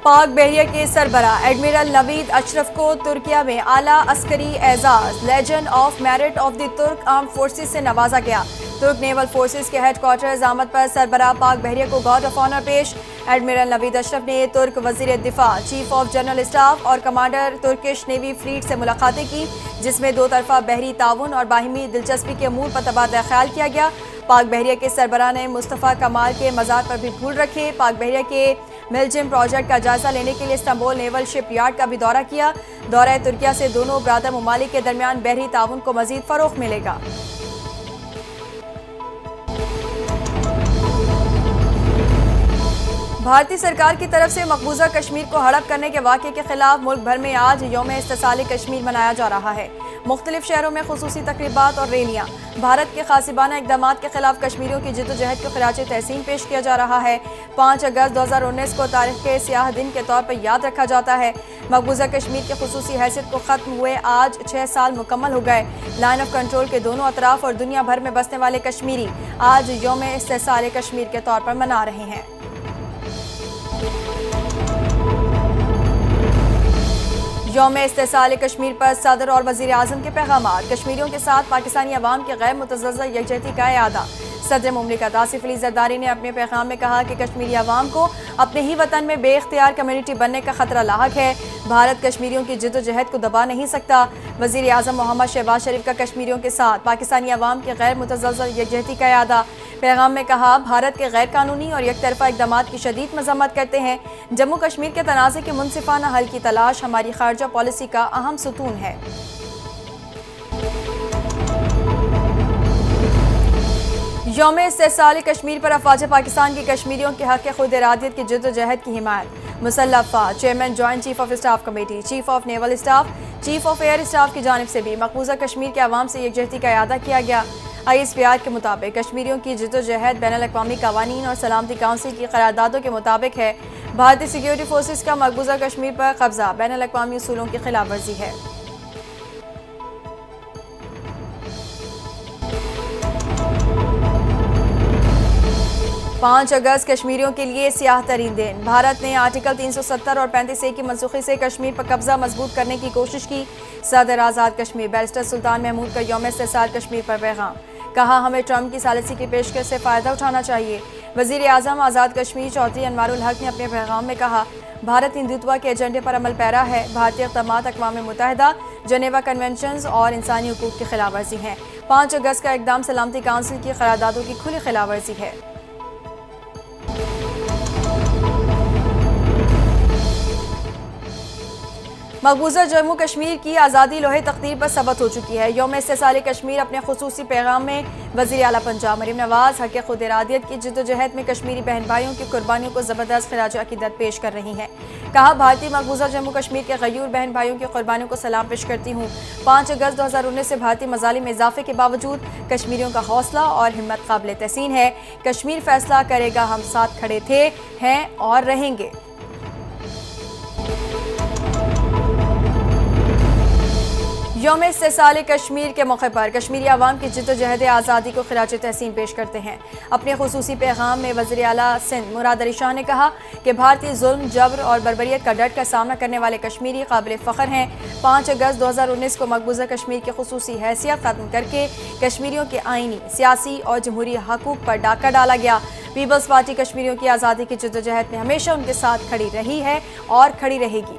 پاک بحریہ کے سربراہ ایڈمرل نوید اشرف کو ترکیہ میں اعلیٰ عسکری اعزاز legend of merit of the ترک آرم فورسز سے نوازا گیا۔ ترک نیول فورسز کے ہیڈ کوارٹرز آمد پر سربراہ پاک بحریہ کو گارڈ آف آنر پیش۔ ایڈمرل نوید اشرف نے ترک وزیر دفاع، چیف آف جنرل اسٹاف اور کمانڈر ترکش نیوی فلیٹ سے ملاقاتیں کی، جس میں دو طرفہ بحری تعاون اور باہمی دلچسپی کے امور پر تبادلہ خیال کیا گیا۔ پاک بحریہ کے سربراہ نے مصطفیٰ کمال کے مزار پر بھی پھول رکھے۔ پاک بحریہ کے ملجم پروجیکٹ کا جائزہ لینے کے لیے استنبول نیول شپ یارڈ کا بھی دورہ کیا۔ دورہ ترکیہ سے دونوں برادر ممالک کے درمیان بحری تعاون کو مزید فروغ ملے گا۔ بھارتی سرکار کی طرف سے مقبوضہ کشمیر کو ہڑپ کرنے کے واقعے کے خلاف ملک بھر میں آج یوم استحصال کشمیر منایا جا رہا ہے۔ مختلف شہروں میں خصوصی تقریبات اور ریلیاں۔ بھارت کے غاصبانہ اقدامات کے خلاف کشمیریوں کی جدوجہد کو خراج تحسین پیش کیا جا رہا ہے۔ 5 اگست 2019 کو تاریخ کے سیاہ دن کے طور پر یاد رکھا جاتا ہے۔ مقبوضہ کشمیر کی خصوصی حیثیت کو ختم ہوئے آج 6 سال مکمل ہو گئے۔ لائن آف کنٹرول کے دونوں اطراف اور دنیا بھر میں بسنے والے کشمیری آج یوم استحصال کشمیر کے طور پر منا رہے ہیں۔ یوم استحصال کشمیر پر صدر اور وزیر اعظم کے پیغامات۔ کشمیریوں کے ساتھ پاکستانی عوام کے غیر متزلزل یکجہتی کا اعادہ۔ صدر مملکت آصف علی زرداری نے اپنے پیغام میں کہا کہ کشمیری عوام کو اپنے ہی وطن میں بے اختیار کمیونٹی بننے کا خطرہ لاحق ہے۔ بھارت کشمیریوں کی جدوجہد کو دبا نہیں سکتا۔ وزیر اعظم محمد شہباز شریف کا کشمیریوں کے ساتھ پاکستانی عوام کی غیر متزلزل یکجہتی کا اعادہ۔ پیغام میں کہا، بھارت کے غیر قانونی اور یک طرفہ اقدامات کی شدید مذمت کرتے ہیں۔ جموں کشمیر کے تنازع کے منصفانہ حل کی تلاش ہماری خارجہ پالیسی کا اہم ستون ہے۔ یوم استحصال کشمیر پر افواج پاکستان کی کشمیریوں کے حق خود ارادیت کی جدوجہد کی حمایت۔ مسلح افواج chairman joint chief of staff committee, chief of naval staff, chief of air staff کی جانب سے بھی مقبوضہ کشمیر کے عوام سے یکجہتی کا اعادہ کیا گیا۔ ISPR کے مطابق کشمیریوں کی جدوجہد بین الاقوامی قوانین اور سلامتی کونسل کی قراردادوں کے مطابق ہے۔ بھارتی سیکیورٹی فورسز کا مقبوضہ کشمیر پر قبضہ بین الاقوامی اصولوں کی خلاف ورزی ہے۔ پانچ اگست کشمیریوں کے لیے سیاہ ترین دن۔ بھارت نے آرٹیکل 370 اور 35A کی منسوخی سے کشمیر پر قبضہ مضبوط کرنے کی کوشش کی۔ صدر آزاد کشمیر بیرسٹر سلطان محمود کا یوم استحصال کشمیر پر پیغام۔ کہا، ہمیں ٹرمپ کی ثالثی کی پیشکش سے فائدہ اٹھانا چاہیے۔ وزیر اعظم آزاد کشمیر چودھری انوار الحق نے اپنے پیغام میں کہا، بھارت ہندوتوا کے ایجنڈے پر عمل پیرا ہے۔ بھارتی اقدامات اقوام متحدہ، جنیوا کنونشنز اور انسانی حقوق کی خلاف ورزی ہیں۔ 5 اگست کا اقدام سلامتی کونسل کی قراردادوں کی کھلی خلاف ورزی ہے۔ مقبوضہ جموں کشمیر کی آزادی لوہے تقدیر پر ثبت ہو چکی ہے۔ یوم استحصال کشمیر اپنے خصوصی پیغام میں وزیر اعلیٰ پنجاب مریم نواز حق خود ارادیت کی جدوجہد میں کشمیری بہن بھائیوں کی قربانیوں کو زبردست خراج عقیدت پیش کر رہی ہیں۔ کہا، بھارتی مقبوضہ جموں کشمیر کے غیور بہن بھائیوں کی قربانیوں کو سلام پیش کرتی ہوں۔ 5 اگست 2019 سے بھارتی مظالم میں اضافے کے باوجود کشمیریوں کا حوصلہ اور ہمت قابل تحسین ہے۔ کشمیر فیصلہ کرے گا، ہم ساتھ کھڑے تھے، ہیں اور رہیں گے۔ یوم استحصال کشمیر کے موقع پر کشمیری عوام کی جدوجہد آزادی کو خراج تحسین پیش کرتے ہیں۔ اپنے خصوصی پیغام میں وزیر اعلیٰ سندھ مراد علی شاہ نے کہا کہ بھارتی ظلم، جبر اور بربریت کا ڈٹ کر سامنا کرنے والے کشمیری قابل فخر ہیں۔ 5 اگست 2019 کو مقبوضہ کشمیر کی خصوصی حیثیت ختم کر کے کشمیریوں کے آئینی، سیاسی اور جمہوری حقوق پر ڈاکہ ڈالا گیا۔ پیپلز پارٹی کشمیریوں کی آزادی کی جدوجہد میں ہمیشہ ان کے ساتھ کھڑی رہی ہے اور کھڑی رہے گی۔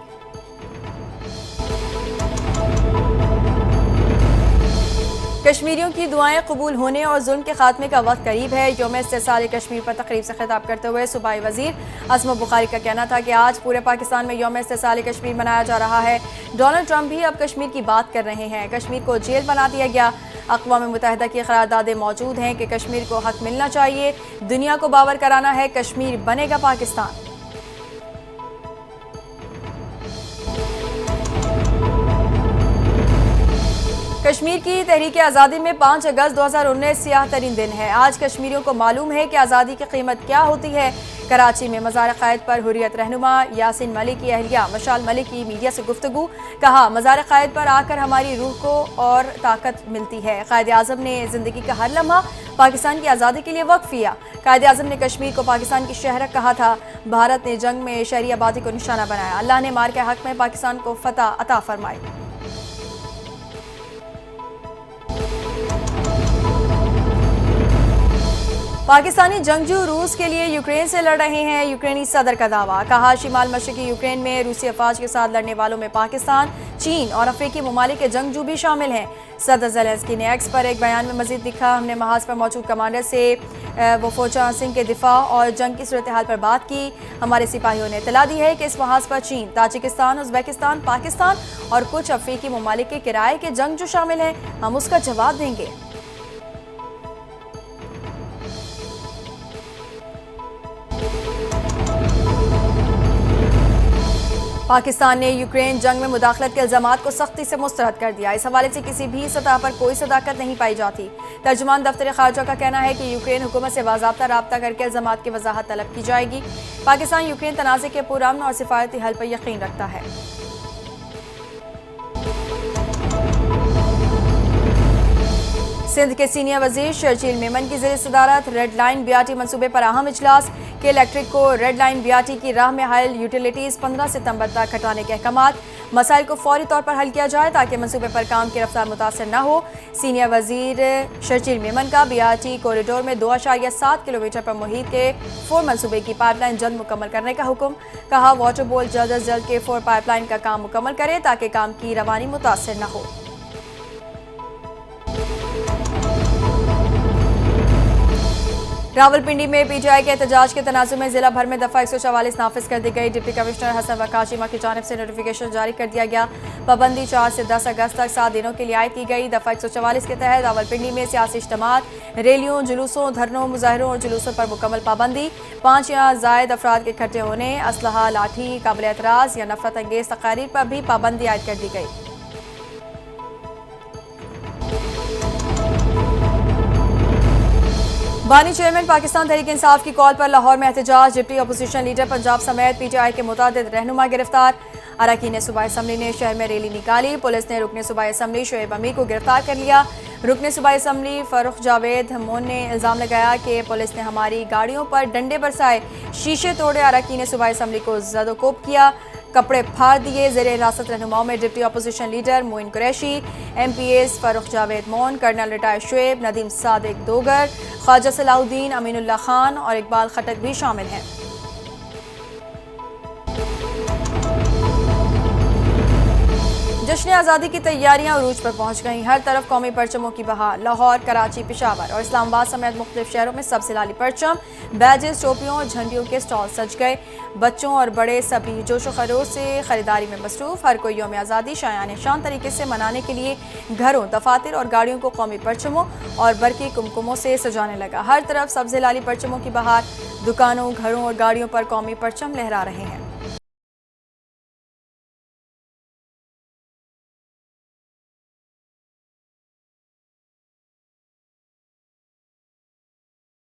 کشمیریوں کی دعائیں قبول ہونے اور ظلم کے خاتمے کا وقت قریب ہے۔ یوم استحصال کشمیر پر تقریب سے خطاب کرتے ہوئے صوبائی وزیر عصمت بخاری کا کہنا تھا کہ آج پورے پاکستان میں یوم استحصال کشمیر منایا جا رہا ہے۔ ڈونلڈ ٹرمپ بھی اب کشمیر کی بات کر رہے ہیں۔ کشمیر کو جیل بنا دیا گیا۔ اقوام متحدہ کی قراردادیں موجود ہیں کہ کشمیر کو حق ملنا چاہیے۔ دنیا کو باور کرانا ہے، کشمیر بنے گا پاکستان۔ کشمیر کی تحریک آزادی میں 5 اگست 2019 سیاہ ترین دن ہے۔ آج کشمیریوں کو معلوم ہے کہ آزادی کی قیمت کیا ہوتی ہے۔ کراچی میں مزار قائد پر حریت رہنما یاسین ملک کی اہلیہ مشال ملک کی میڈیا سے گفتگو، کہا مزار قائد پر آ کر ہماری روح کو اور طاقت ملتی ہے۔ قائد اعظم نے زندگی کا ہر لمحہ پاکستان کی آزادی کے لیے وقف کیا۔ قائد اعظم نے کشمیر کو پاکستان کی شہرک کہا تھا۔ بھارت نے جنگ میں شہری آبادی کو نشانہ بنایا، اللہ نے مار کے حق میں پاکستان کو فتح عطا فرمائی۔ پاکستانی جنگجو روس کے لیے یوکرین سے لڑ رہے ہیں، یوکرینی صدر کا دعویٰ، کہا شمال مشرقی یوکرین میں روسی افواج کے ساتھ لڑنے والوں میں پاکستان، چین اور افریقی ممالک کے جنگجو بھی شامل ہیں۔ صدر زیلنسکی نے ایکس پر ایک بیان میں مزید لکھا، ہم نے محاذ پر موجود کمانڈر سے وفوچا سنگھ کے دفاع اور جنگ کی صورتحال پر بات کی۔ ہمارے سپاہیوں نے اطلاع دی ہے کہ اس محاذ پر چین، تاجکستان، ازبکستان، پاکستان اور کچھ افریقی ممالک کے کرائے کے جنگجو شامل ہیں، ہم اس کا جواب دیں گے۔ پاکستان نے یوکرین جنگ میں مداخلت کے الزامات کو سختی سے مسترد کر دیا۔ اس حوالے سے کسی بھی سطح پر کوئی صداقت نہیں پائی جاتی۔ ترجمان دفتر خارجہ کا کہنا ہے کہ یوکرین حکومت سے باضابطہ رابطہ کر کے الزامات کی وضاحت طلب کی جائے گی۔ پاکستان یوکرین تنازع کے پرامن اور سفارتی حل پر یقین رکھتا ہے۔ سندھ کے سینئر وزیر شرجیل میمن کی زیر صدارت ریڈ لائن بیاٹی منصوبے پر اہم اجلاس، کہ الیکٹرک کو ریڈ لائن بیاٹی کی راہ میں حائل یوٹیلیٹیز 15 ستمبر تک ہٹانے کے احکامات، مسائل کو فوری طور پر حل کیا جائے تاکہ منصوبے پر کام کی رفتار متاثر نہ ہو۔ سینئر وزیر شرجیل میمن کا بیاٹی کوریڈور میں 2.7 کلومیٹر پر محیط کے 4 منصوبے کی پائپ لائن جلد مکمل کرنے کا حکم، کہا واٹر بورڈ جلد از جلد کے 4 پائپ لائن کا کام مکمل کرے تاکہ کام کی روانی متاثر نہ ہو۔ راولپنڈی میں پی ٹی آئی کے احتجاج کے تناظر میں ضلع بھر میں دفعہ 144 نافذ کر دی گئی۔ ڈپٹی کمشنر حسن وقاصیمہ کی جانب سے نوٹیفیکیشن جاری کر دیا گیا۔ پابندی 4 سے 10 اگست تک 7 دنوں کے لیے عائد کی گئی۔ دفعہ 144 کے تحت راولپنڈی میں سیاسی اجتماعات، ریلیوں، جلوسوں، دھرنوں، مظاہروں اور جلوسوں پر مکمل پابندی۔ 5 یا زائد افراد کے اکٹھے ہونے، اسلحہ، لاٹھی، قابل اعتراض یا نفرت انگیز تقاریر پر بھی پابندی عائد کر دی گئی۔ بانی چیئرمین پاکستان تحریک انصاف کی کال پر لاہور میں احتجاج، ڈپٹی اپوزیشن لیڈر پنجاب سمیت پی ٹی آئی کے متعدد رہنما گرفتار۔ اراکین صوبائی اسمبلی نے شہر میں ریلی نکالی، پولیس نے رکن صوبائی اسمبلی شعیب امیر کو گرفتار کر لیا۔ رکن صوبائی اسمبلی فاروق جاوید مون نے الزام لگایا کہ پولیس نے ہماری گاڑیوں پر ڈنڈے برسائے، شیشے توڑے، اراکین صوبائی اسمبلی کو زد و کوب کیا، کپڑے پھاڑ دیے۔ زیر حراست رہنماؤں میں ڈپٹی اپوزیشن لیڈر معین قریشی، ایم پی ایس فاروق جاوید مون، کرنل ریٹائر شعیب، ندیم صادق دوگر، خواجہ صلاح الدین، امین اللہ خان اور اقبال خٹک بھی شامل ہیں۔ جشن آزادی کی تیاریاں عروج پر پہنچ گئیں، ہر طرف قومی پرچموں کی بہار۔ لاہور، کراچی، پشاور اور اسلام آباد سمیت مختلف شہروں میں سب سے لالی پرچم، بیجز، ٹوپیوں اور جھنڈیوں کے سٹال سج گئے۔ بچوں اور بڑے سبھی جوش و خروش سے خریداری میں مصروف، ہر کوئی یوم آزادی شایان شان طریقے سے منانے کے لیے گھروں، دفاتر اور گاڑیوں کو قومی پرچموں اور برقی کمکموں سے سجانے لگا۔ ہر طرف سبز لالی پرچموں کی بہار، دکانوں، گھروں اور گاڑیوں پر قومی پرچم لہرا رہے ہیں۔